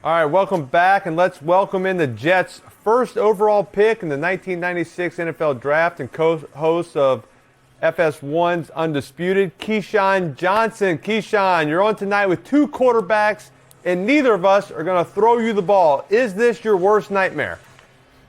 All right, welcome back, and let's welcome in the Jets' first overall pick in the 1996 NFL Draft and co-host of FS1's Undisputed, Keyshawn Johnson. Keyshawn, you're on tonight with two quarterbacks, and neither of us are going to throw you the ball. Is this your worst nightmare?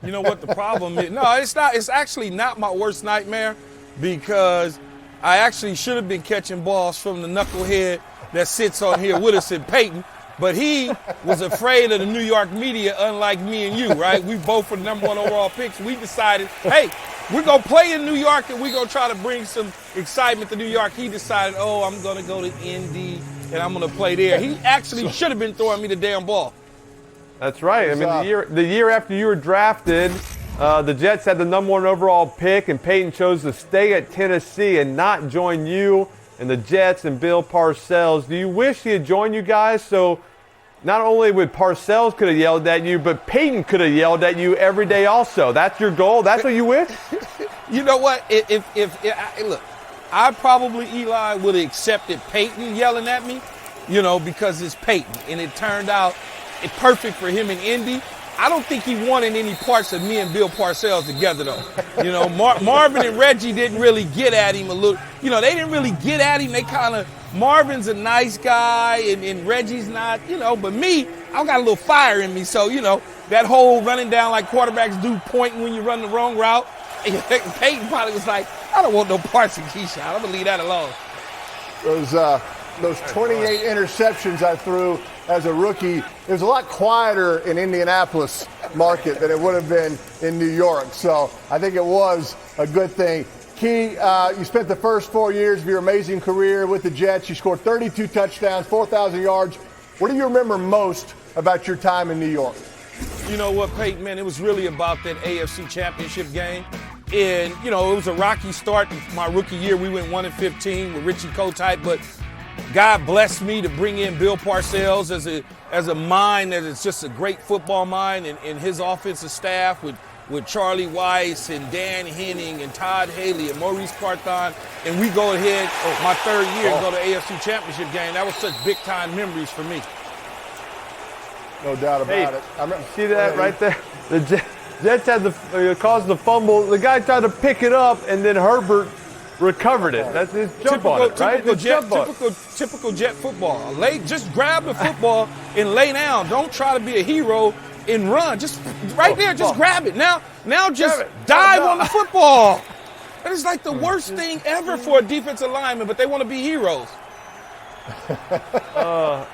You know what the problem is? No, it's not. It's actually not my worst nightmare because I actually should have been catching balls from the knucklehead that sits on here with us in Peyton. But he was afraid of the New York media, unlike me and you, right? We both were the number one overall picks. We decided, hey, we're going to play in New York and we're going to try to bring some excitement to New York. He decided, I'm going to go to Indy and I'm going to play there. He actually should have been throwing me the damn ball. That's right. I mean, the year after you were drafted, the Jets had the number one overall pick, and Peyton chose to stay at Tennessee and not join you and the Jets and Bill Parcells. Do you wish he had joined you guys so not only would Parcells could have yelled at you, but Peyton could have yelled at you every day also? That's your goal? That's what you wish? You know what? Look, I probably, Eli, would have accepted Peyton yelling at me, because it's Peyton. And it turned out perfect for him in Indy. I don't think he wanted any parts of me and Bill Parcells together, though. Marvin and Reggie didn't really get at him a little. They didn't really get at him. They Marvin's a nice guy, and Reggie's not, But me, I've got a little fire in me. So, that whole running down like quarterbacks do, pointing when you run the wrong route. Peyton probably was like, I don't want no parts of Keyshawn. I'm going to leave that alone. Those 28 interceptions I threw as a rookie, it was a lot quieter in Indianapolis market than it would have been in New York. So I think it was a good thing. Key, you spent the first 4 years of your amazing career with the Jets. You scored 32 touchdowns, 4,000 yards. What do you remember most about your time in New York? You know what, Peyton, man, it was really about that AFC Championship game. And, it was a rocky start. My rookie year, we went 1-15 with Richie Kotite, but God blessed me to bring in Bill Parcells as a mind that is just a great football mind, and his offensive staff with Charlie Weiss and Dan Henning and Todd Haley and Maurice Carthon, and we go ahead my third year and go to AFC Championship game. That was such big-time memories for me. No doubt about it. See that right there? The Jets had caused the fumble. The guy tried to pick it up, and then Herbert recovered it. That's his jump on it, right? Typical Jet football. Just grab the football and lay down. Don't try to be a hero and run. Just right there, just grab it. Now just dive on the football. That is like the worst thing ever for a defensive lineman, but they want to be heroes. All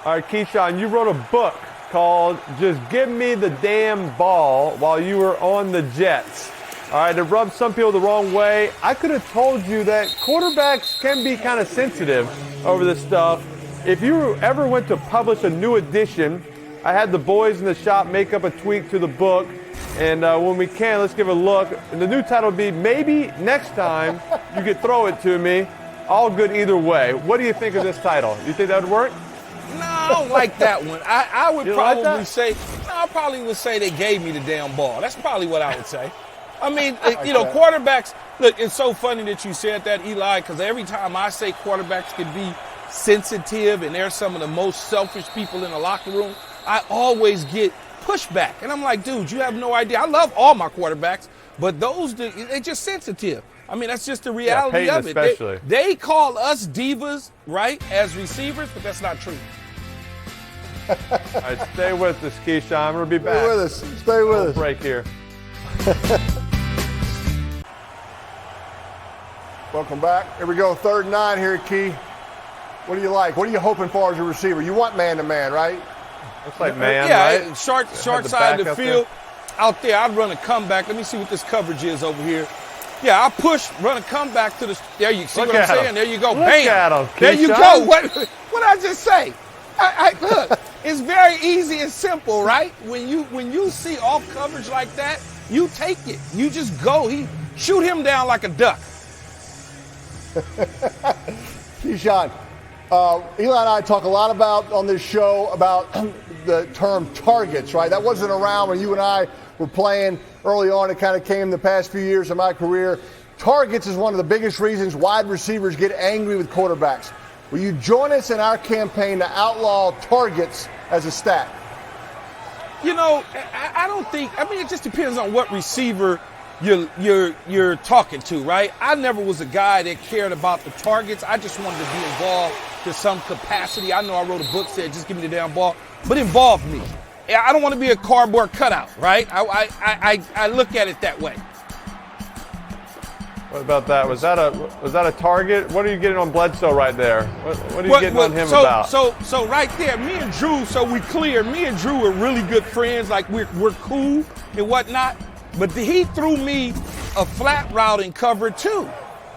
right, Keyshawn, you wrote a book called Just Give Me the Damn Ball while you were on the Jets. All right, it rubbed some people the wrong way. I could have told you that quarterbacks can be kind of sensitive over this stuff. If you ever went to publish a new edition, I had the boys in the shop make up a tweak to the book. And when we can, let's give it a look. And the new title would be, Maybe Next Time You Could Throw It to Me. All good either way. What do you think of this title? You think that would work? No, I don't like that one. I would probably say, I probably would say they gave me the damn ball. That's probably what I would say. I mean, quarterbacks, look, it's so funny that you said that, Eli, because every time I say quarterbacks can be sensitive and they're some of the most selfish people in the locker room, I always get pushback. And I'm like, dude, you have no idea. I love all my quarterbacks, but they're just sensitive. I mean, that's just the reality of it. Especially. They call us divas, right, as receivers, but that's not true. All right, stay with us, Keyshawn. I'm going to be back. Stay with us. Stay with us. Break here. Welcome back. Here we go. 3rd and 9 here at Key. What do you like? What are you hoping for as a receiver? You want man-to-man, right? Looks like man, yeah, right? Short side of the field. Out there, I'd run a comeback. Let me see what this coverage is over here. Yeah, I push, run a comeback to the. There you see what I'm saying? There you go. Bam. There you go. What did I just say? Look, it's very easy and simple, right? When you see off coverage like that, you take it. You just go. Shoot him down like a duck. Keyshawn, Eli and I talk a lot about on this show about the term targets, right? That wasn't around when you and I were playing early on. It kind of came the past few years of my career. Targets is one of the biggest reasons wide receivers get angry with quarterbacks. Will you join us in our campaign to outlaw targets as a stat? You know, I don't think. I mean, it just depends on what receiver you're talking to, right? I never was a guy that cared about the targets. I just wanted to be involved to some capacity. I know I wrote a book said just give me the damn ball, but involve me. I don't want to be a cardboard cutout, right? I look at it that way. What about that? Was that a target? What are you getting on Bledsoe right there? What are you getting on him about? So right there, me and Drew. So we clear. Me and Drew are really good friends. Like we're cool and whatnot. But he threw me a flat route in cover too,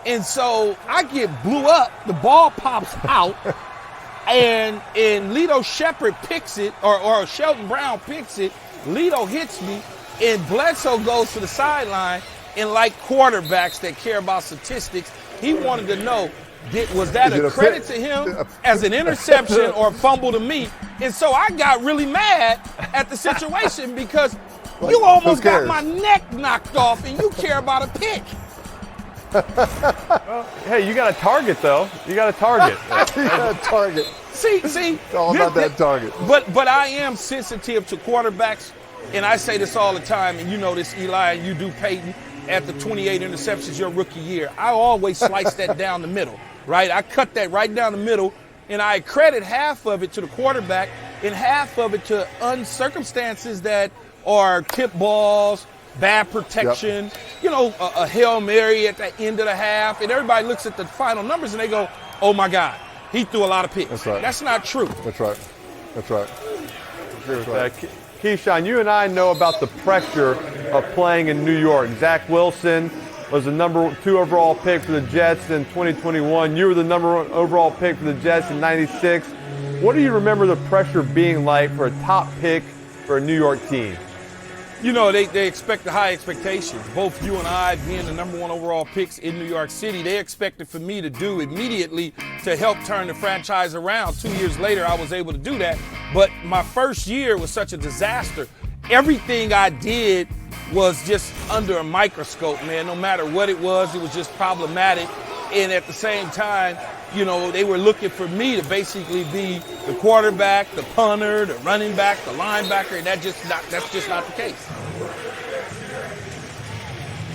and so I get blew up. The ball pops out, and Lito Shepherd picks it, or Shelton Brown picks it. Lito hits me, and Bledsoe goes to the sideline. And like quarterbacks that care about statistics, he wanted to know, was that a credit to him as an interception or a fumble to me? And so I got really mad at the situation because you almost got my neck knocked off and you care about a pick. Well, hey, you got a target, though. You got a target. You got a target. See, it's all about that target. But I am sensitive to quarterbacks, and I say this all the time, and you know this, Eli, and you do, Peyton. At the 28 interceptions your rookie year, I always slice that down the middle, right? I cut that right down the middle, and I credit half of it to the quarterback and half of it to circumstances that are tip balls, bad protection, you know, a Hail Mary at the end of the half, and everybody looks at the final numbers and they go, oh my God, he threw a lot of picks. That's right. That's not true. That's right. That's right. Agree with that. Keyshawn, you and I know about the pressure of playing in New York. Zach Wilson was the number 2 overall pick for the Jets in 2021. You were the number 1 overall pick for the Jets in '96. What do you remember the pressure being like for a top pick for a New York team? You know, they expect the high expectations. Both you and I, being the number 1 overall picks in New York City, they expected for me to do immediately to help turn the franchise around. 2 years later, I was able to do that. But my first year was such a disaster. Everything I did was just under a microscope, man. No matter what it was just problematic. And at the same time, you know, they were looking for me to basically be the quarterback, the punter, the running back, the linebacker, and that's just not the case.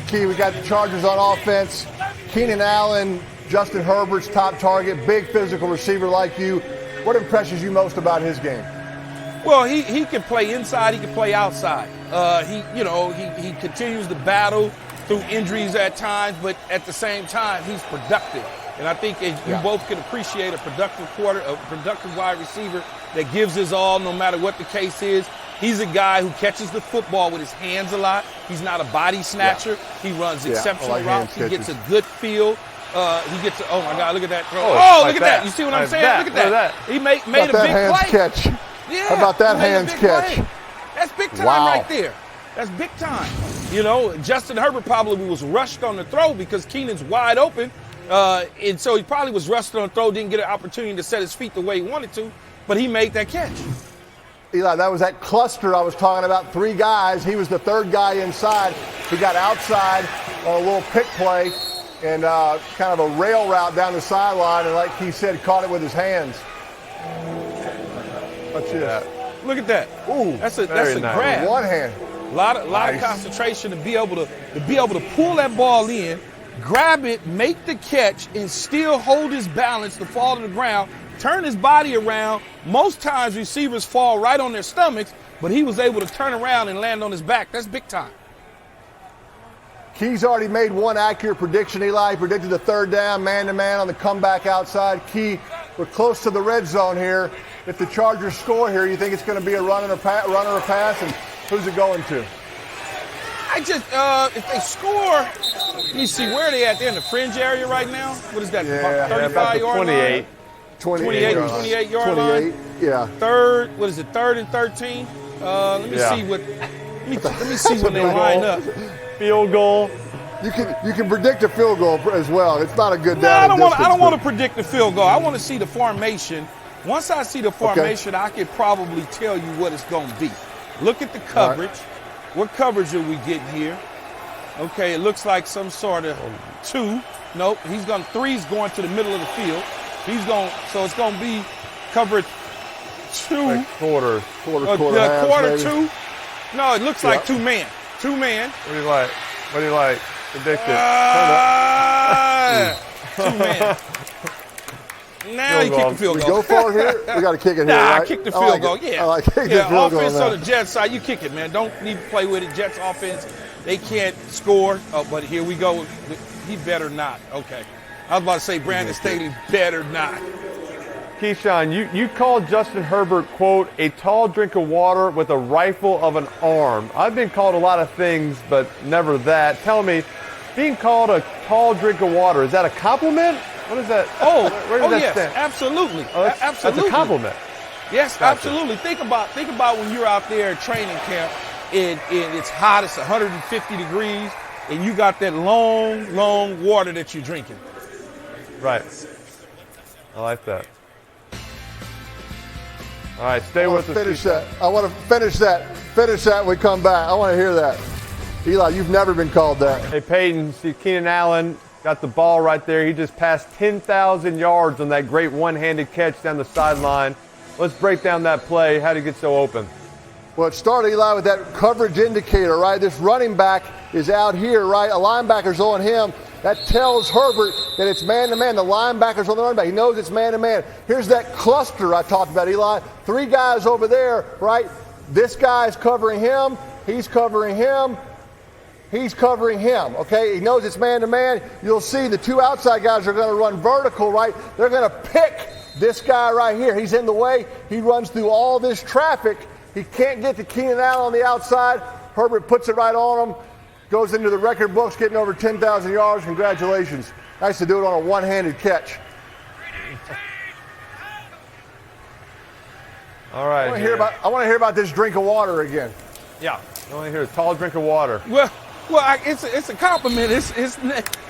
Key, we got the Chargers on offense. Keenan Allen, Justin Herbert's top target, big physical receiver like you. What impresses you most about his game? Well, he can play inside, he can play outside. He continues to battle through injuries at times, but at the same time, he's productive. And I think we both can appreciate a productive wide receiver that gives his all no matter what the case is. He's a guy who catches the football with his hands a lot. He's not a body snatcher. He runs exceptional routes. He gets a good feel. Oh my God, look at that throw. Look at that. You see what I'm saying? Look at that. He made a big play. Catch. Yeah. How about that hands catch? Play. That's big time right there. That's big time. You know, Justin Herbert probably was rushed on the throw because Keenan's wide open. And so he probably was rushed on the throw, didn't get an opportunity to set his feet the way he wanted to, but he made that catch. Eli, that was that cluster I was talking about, 3 guys. He was the 3rd guy inside. He got outside on a little pick play and kind of a rail route down the sideline, and like he said, caught it with his hands. Watch this. Look at that. Ooh, that's a grab. One hand. A lot of concentration to be able to pull that ball in, grab it, make the catch, and still hold his balance to fall to the ground, turn his body around. Most times receivers fall right on their stomachs, but he was able to turn around and land on his back. That's big time. Key's already made one accurate prediction, Eli. He predicted the 3rd down, man-to-man on the comeback outside. Key, we're close to the red zone here. If the Chargers score here, you think it's going to be a run or pass, and who's it going to? If they score, let me see, where are they at? They're in the fringe area right now. What is that, 35-yard 28. line? 28-yard line? Yeah. 3rd and 13? Let me see when they line up. Field goal. You can predict a field goal as well. It's not a good down. I don't want to predict the field goal. I want to see the formation. Once I see the formation, I can probably tell you what it's going to be. Look at the coverage. Right. What coverage are we getting here? Okay, it looks like some sort of 2. Nope, 3's going to the middle of the field. So it's going to be coverage two. Like quarter. Halves, Quarter maybe. two. No, it looks like Yeah. 2 man. 2 man. What do you like? What do you like? Predict it. 2 man. Now you kick the field We goal. go for it here. We got to kick it here. Nah, right? kick the I field like goal. it. Yeah. I like kicking the Yeah, field goal. offense now. on the Jets side, you kick it, man. Don't need to play with it. Jets offense, they can't score. Oh, but here we go. He better not. Okay. I was about to say Brandon Staley better not. Keyshawn, you called Justin Herbert, quote, a tall drink of water with a rifle of an arm. I've been called a lot of things, but never that. Tell me, being called a tall drink of water, is that a compliment? What is that? Where does that yes, stand? absolutely. Absolutely. That's a compliment. Yes, Gotcha. absolutely. Think about when you're out there at training camp and it's hot, it's 150 degrees, and you got that long water that you're drinking. Right. I like that. All right, stay with us. Finish that. I want to finish that. Finish that when we come back. I want to hear that. Eli, you've never been called that. Hey, Peyton, see Keenan Allen got the ball right there. He just passed 10,000 yards on that great one-handed catch down the sideline. Let's break down that play. How did he get so open? Well, it started, Eli, with that coverage indicator, right? This running back is out here, right? A linebacker's on him. That tells Herbert that it's man-to-man. The linebacker's on the running back. He knows it's man-to-man. Here's that cluster I talked about, Eli. 3 guys over there, right? This guy's covering him. He's covering him. He's covering him, okay? He knows it's man-to-man. You'll see the 2 outside guys are going to run vertical, right? They're going to pick this guy right here. He's in the way. He runs through all this traffic. He can't get to Keenan Allen on the outside. Herbert puts it right on him. Goes into the record books, getting over 10,000 yards. Congratulations. Nice to do it on a one-handed catch. All right. I want to hear about this drink of water again. Yeah. I want to hear a tall drink of water. Well, it's a compliment.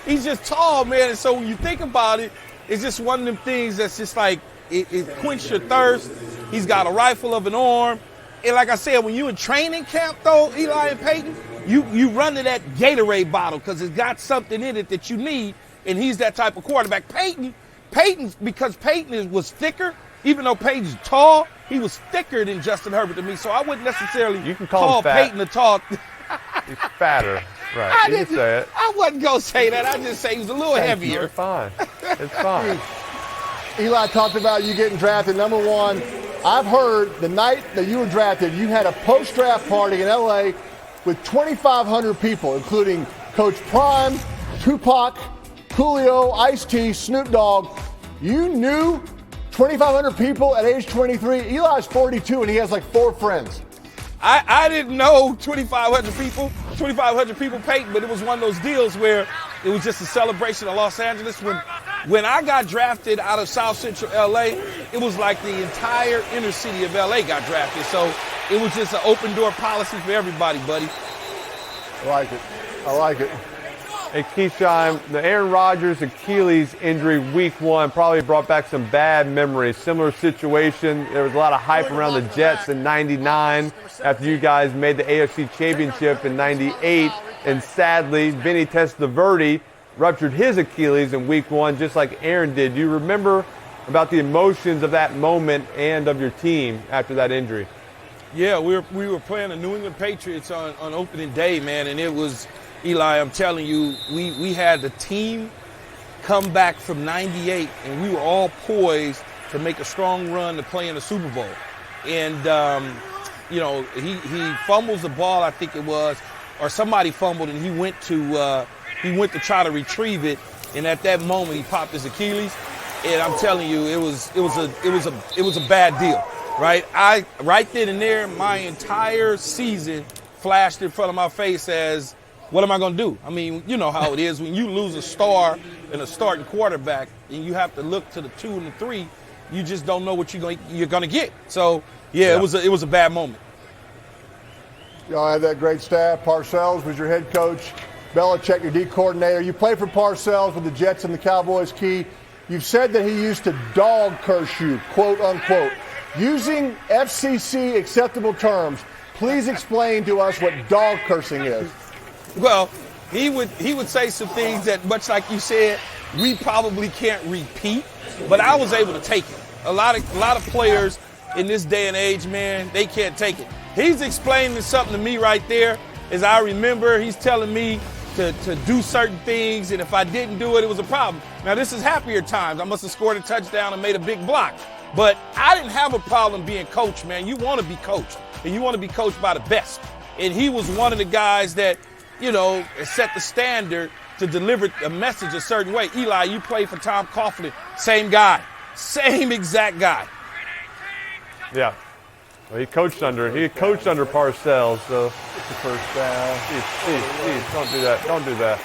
He's just tall, man. And so when you think about it, it's just one of them things that's just like it quenches your thirst. He's got a rifle of an arm. And like I said, when you in training camp, though, Eli and Peyton, you run to that Gatorade bottle because it's got something in it that you need, and he's that type of quarterback. Because Peyton was thicker, even though Peyton's tall, he was thicker than Justin Herbert to me, so I wouldn't necessarily You can call him fat. Peyton a tall. He's fatter. Right. You can say it. I wasn't going to say that. I just say he was a little heavier. It's fine. It's fine. Eli talked about you getting drafted number 1. I've heard the night that you were drafted, you had a post-draft party in L.A. with 2,500 people, including Coach Prime, Tupac, Coolio, Ice-T, Snoop Dogg. You knew 2,500 people at age 23. Eli's 42, and he has like 4 friends. I didn't know 2,500 people, Peyton, but it was one of those deals where it was just a celebration of Los Angeles. When I got drafted out of South Central LA, it was like the entire inner city of LA got drafted. So it was just an open door policy for everybody, buddy. I like it. I like it. Hey, Keyshawn, the Aaron Rodgers Achilles injury week 1 probably brought back some bad memories. Similar situation. There was a lot of hype around the Jets in '99 after you guys made the AFC Championship in '98. And sadly, Vinny Testaverde ruptured his Achilles in week 1, just like Aaron did. Do you remember about the emotions of that moment and of your team after that injury? Yeah, we were playing the New England Patriots on opening day, man, and it was, Eli, I'm telling you, we had the team come back from '98, and we were all poised to make a strong run to play in the Super Bowl. And, he fumbles the ball, I think it was, or somebody fumbled, and he went to try to retrieve it, and at that moment he popped his Achilles. And I'm telling you, it was a bad deal, right? Right then and there, my entire season flashed in front of my face as, what am I going to do? I mean, you know how it is when you lose a star and a starting quarterback, and you have to look to the 2 and the 3. You just don't know what you're going to get. So yeah, it was a bad moment. Y'all had that great staff. Parcells was your head coach. Belichick, your D coordinator. You played for Parcells with the Jets and the Cowboys. Key, you've said that he used to dog curse you, quote unquote. Using FCC acceptable terms, please explain to us what dog cursing is. Well, he would say some things that, much like you said, we probably can't repeat, but I was able to take it. A lot of players in this day and age, man, they can't take it. He's explaining something to me right there. As I remember, he's telling me to do certain things, and if I didn't do it, it was a problem. Now, this is happier times. I must have scored a touchdown and made a big block. But I didn't have a problem being coached, man. You want to be coached, and you want to be coached by the best. And he was one of the guys that, set the standard to deliver a message a certain way. Eli, you played for Tom Coughlin. Same guy. Same exact guy. Yeah. Well, he coached under Parcells, so It's the first down. Jeez, don't do that. Don't do that.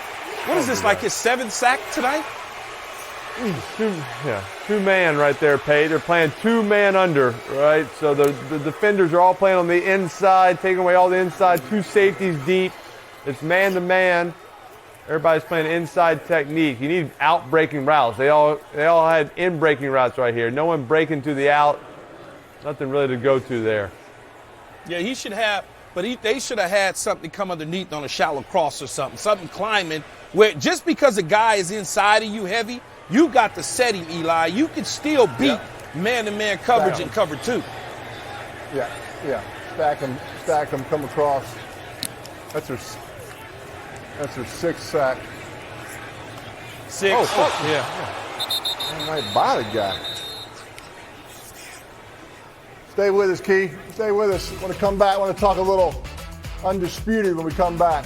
What is this, like his 7th sack tonight? Two-man right there, Pate. They're playing two-man under, right? So the defenders are all playing on the inside, taking away all the inside, two safeties deep. It's man-to-man. Everybody's playing inside technique. You need out-breaking routes. They all had in-breaking routes right here. No one breaking to the out. Nothing really to go to there. Yeah, he should have, but they should have had something come underneath on a shallow cross or something climbing, where just because a guy is inside of you heavy, you got to set him, Eli. You can still beat man-to-man coverage in cover 2. Yeah. Stack him, come across. That's her 6th sack. 6. Yeah. I might buy the guy. Stay with us, Key. Stay with us. Want to come back. Want to talk a little undisputed when we come back.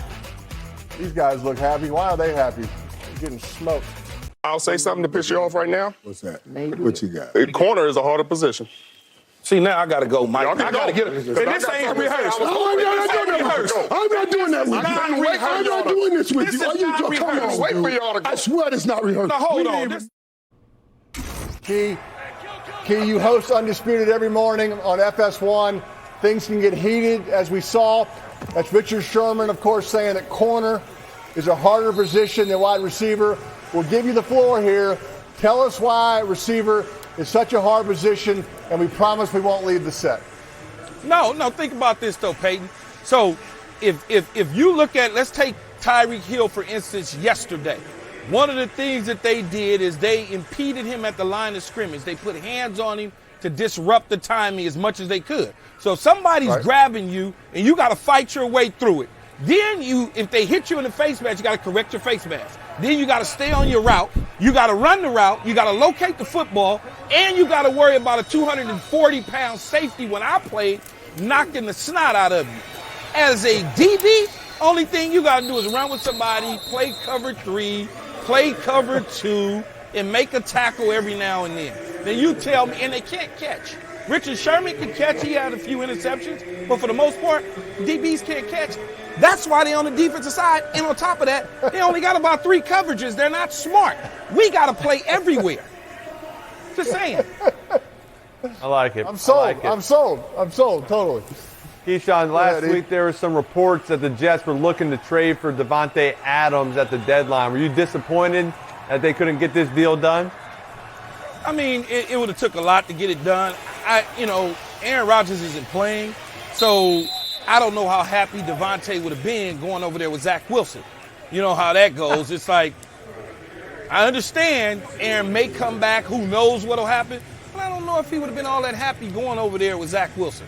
These guys look happy. Why are they happy? They're getting smoked. I'll say something to piss you off right now. What's that? What you got? Corner is a harder position. See, now I got to go, Mike. I got to get it. And this ain't rehearsed. I'm not doing that with you. I'm not doing this with you. This is not rehearsed. Wait for y'all to go. I swear it's not rehearsed. Now, hold on. Key, you host Undisputed every morning on FS1. Things can get heated, as we saw. That's Richard Sherman, of course, saying that corner is a harder position than wide receiver. We'll give you the floor here. Tell us why receiver is such a hard position, and we promise we won't leave the set. No, think about this, though, Peyton. So if you look at, let's take Tyreek Hill, for instance, yesterday. One of the things that they did is they impeded him at the line of scrimmage. They put hands on him to disrupt the timing as much as they could. So if somebody's grabbing you and you got to fight your way through it, then if they hit you in the face mask, you got to correct your face mask. Then you got to stay on your route. You got to run the route. You got to locate the football. And you got to worry about a 240-pound safety when I played knocking the snot out of you. As a DB, only thing you got to do is run with somebody, play cover 3, play cover 2, and make a tackle every now and then. Then you tell me, and they can't catch. Richard Sherman can catch. He had a few interceptions. But for the most part, DBs can't catch. That's why they're on the defensive side. And on top of that, they only got about 3 coverages. They're not smart. We got to play everywhere. Just saying. I like it. I'm sold. I like it. I'm sold. Totally. Keyshawn, last week there were some reports that the Jets were looking to trade for Devontae Adams at the deadline. Were you disappointed that they couldn't get this deal done? I mean, it would have took a lot to get it done. Aaron Rodgers isn't playing, so I don't know how happy Devontae would have been going over there with Zach Wilson. You know how that goes. It's like, I understand Aaron may come back. Who knows what will happen? But I don't know if he would have been all that happy going over there with Zach Wilson.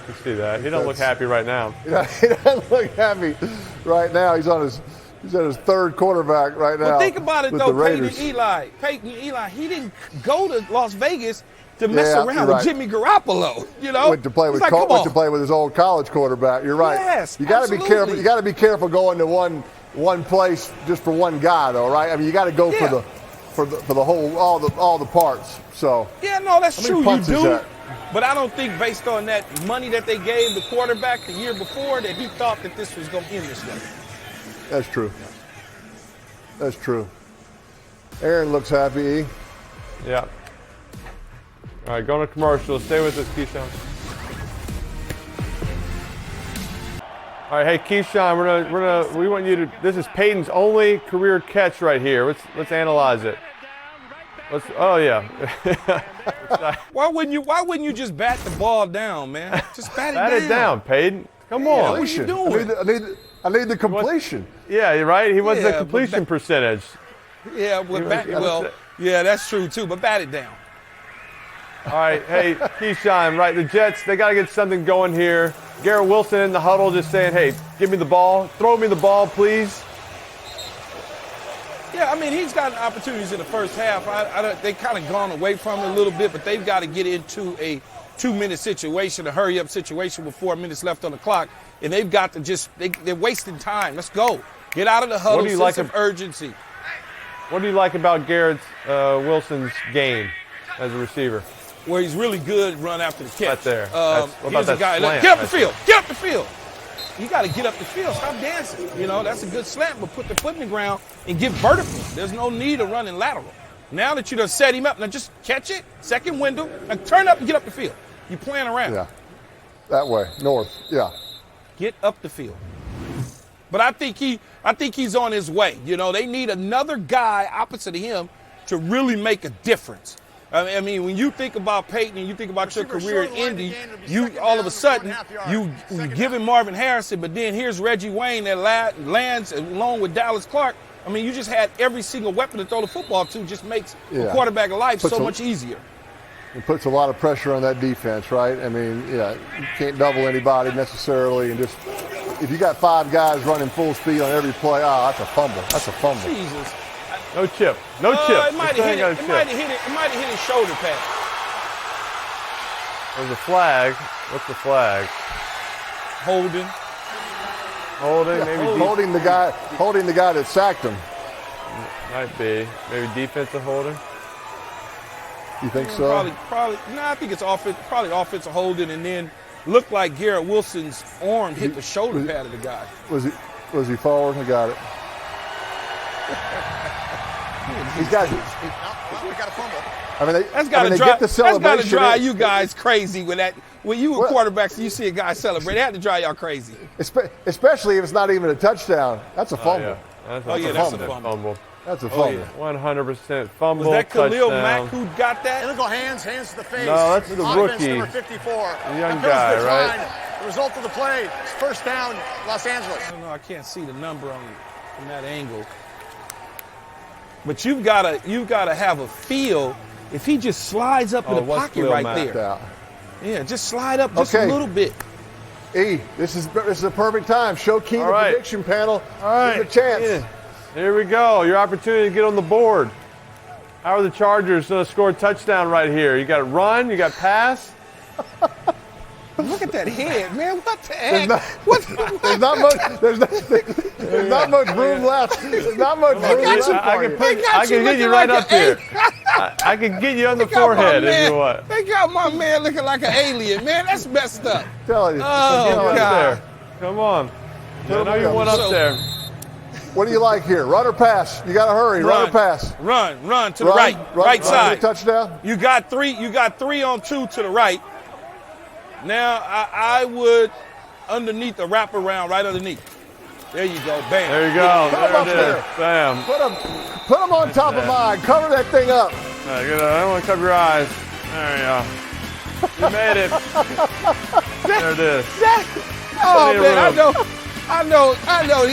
You see that. He don't look happy right now. Yeah, he doesn't look happy right now. He's at his 3rd quarterback right now. Well, think about it, with though, the Raiders. Peyton Eli, he didn't go to Las Vegas to mess around with Jimmy Garoppolo. Went to play with his old college quarterback. You're right. Yes, you got to be careful. You got to be careful going to one place just for one guy, though, right? I mean, you got to go for the whole all the parts. So that's true. You do. That? But I don't think based on that money that they gave the quarterback the year before that he thought that this was going to end this way. That's true. That's true. Aaron looks happy. Yeah. All right, going to commercial. Stay with us, Keyshawn. All right, hey Keyshawn, we want you to. This is Peyton's only career catch right here. Let's analyze it. Why wouldn't you just bat the ball down, man? Just bat it down. Bat it down, Peyton. Come on. What are you doing? I need the completion. Yeah, you're right. He wants the completion percentage. Yeah, that's true too. But bat it down. All right, hey, Keyshawn, right, the Jets, they got to get something going here. Garrett Wilson in the huddle just saying, hey, give me the ball. Throw me the ball, please. Yeah, I mean, he's gotten opportunities in the first half. They kind of gone away from it a little bit, but they've got to get into a 2-minute situation, a hurry-up situation with 4 minutes left on the clock, and they've got to just they're wasting time. Let's go. Get out of the huddle, sense of urgency. What do you like about Garrett Wilson's game as a receiver? Where he's really good run after the catch. Right there. What Here's about a guy. that slant? Get up the field. Get up the field. You got to get up the field. Stop dancing. You know, that's a good slant, but put the foot in the ground and get vertical. There's no need of running lateral. Now that you done set him up, now just catch it, second window, and turn up and get up the field. You're playing around. Yeah. That way, north. Yeah. Get up the field. But I think he's on his way. You know, they need another guy opposite of him to really make a difference. I mean, when you think about Peyton and you think about your career in Indy, you all of a sudden you give him Marvin Harrison, but then here's Reggie Wayne that lands along with Dallas Clark. I mean, you just had every single weapon to throw the football to. Just makes a quarterback life so much easier. It puts a lot of pressure on that defense, right? I mean, yeah, you can't double anybody necessarily, and just if you got 5 guys running full speed on every play, that's a fumble. That's a fumble. Jesus. No chip. No chip. It might have hit his shoulder pad. There's a flag. What's the flag? Holding. Holding, Yeah, maybe holding the guy that sacked him. Might be. Maybe defensive holding. You think so? Probably. No, I think it's probably offensive holding, and then looked like Garrett Wilson's arm hit the shoulder pad of the guy. Was he forward? I got it. He's got it. We got a fumble. I mean, That's got to drive you guys crazy with that. When you were quarterbacks and you see a guy celebrate, it had to drive y'all crazy. Especially if it's not even a touchdown. That's a fumble. That's a fumble. That's a fumble. 100% fumble. Was that Khalil touchdown. Mack who got that? Illegal hands to the face. No, that's the rookie. Number 54. The young guy, right? The result of the play is first down, Los Angeles. I don't know. I can't see the number from that angle. But you've got to have a feel. If he just slides up in the pocket right there. Yeah, just slide up just a little bit. This is a perfect time. Show Keenan the prediction panel. All right. Give a chance. Yeah. Here we go. Your opportunity to get on the board. How are the Chargers going to score a touchdown right here? You got run, you got pass. Look at that head, man. What the heck? There's not much room left. There's not much room left. I can get you right up there. I can get you on the forehead if you want. They got my man looking like an alien, man. That's messed up. Tell you. Oh, God. Come on. I know you went up there. What do you like here? Run or pass? You got to hurry. Run or pass? Run to the right side. Touchdown. You got 3 on 2 to the right. Now I would underneath the wraparound, right underneath. There you go, bam. There you go. Put him up there. Bam. Put him on top of mine. Cover that thing up. I don't want to cover your eyes. There you go. You made it. There it is. Oh man, I know.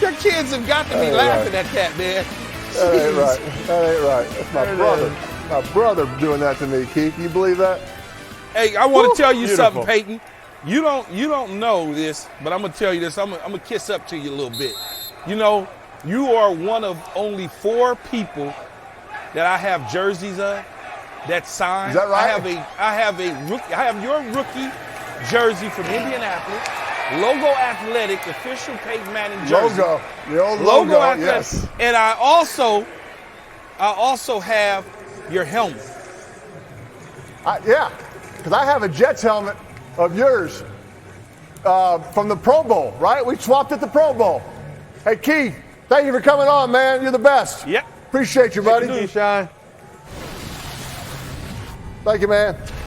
Your kids have got to be laughing at that, man. That ain't right. That's my brother. My brother doing that to me, Keith. Can you believe that? Hey, I want to tell you something, Peyton. You don't know this, but I'm gonna tell you this. I'm gonna kiss up to you a little bit. You know, you are one of only 4 people that I have jerseys of that signed. Is that right? I have your rookie jersey from Indianapolis. Logo Athletic, official Peyton Manning jersey. The old logo, Athletic. yes. And I also have your helmet. Because I have a Jets helmet of yours from the Pro Bowl, right? We swapped at the Pro Bowl. Hey, Keith, thank you for coming on, man. You're the best. Yep. Appreciate you, buddy. Keyshawn. Thank you, man.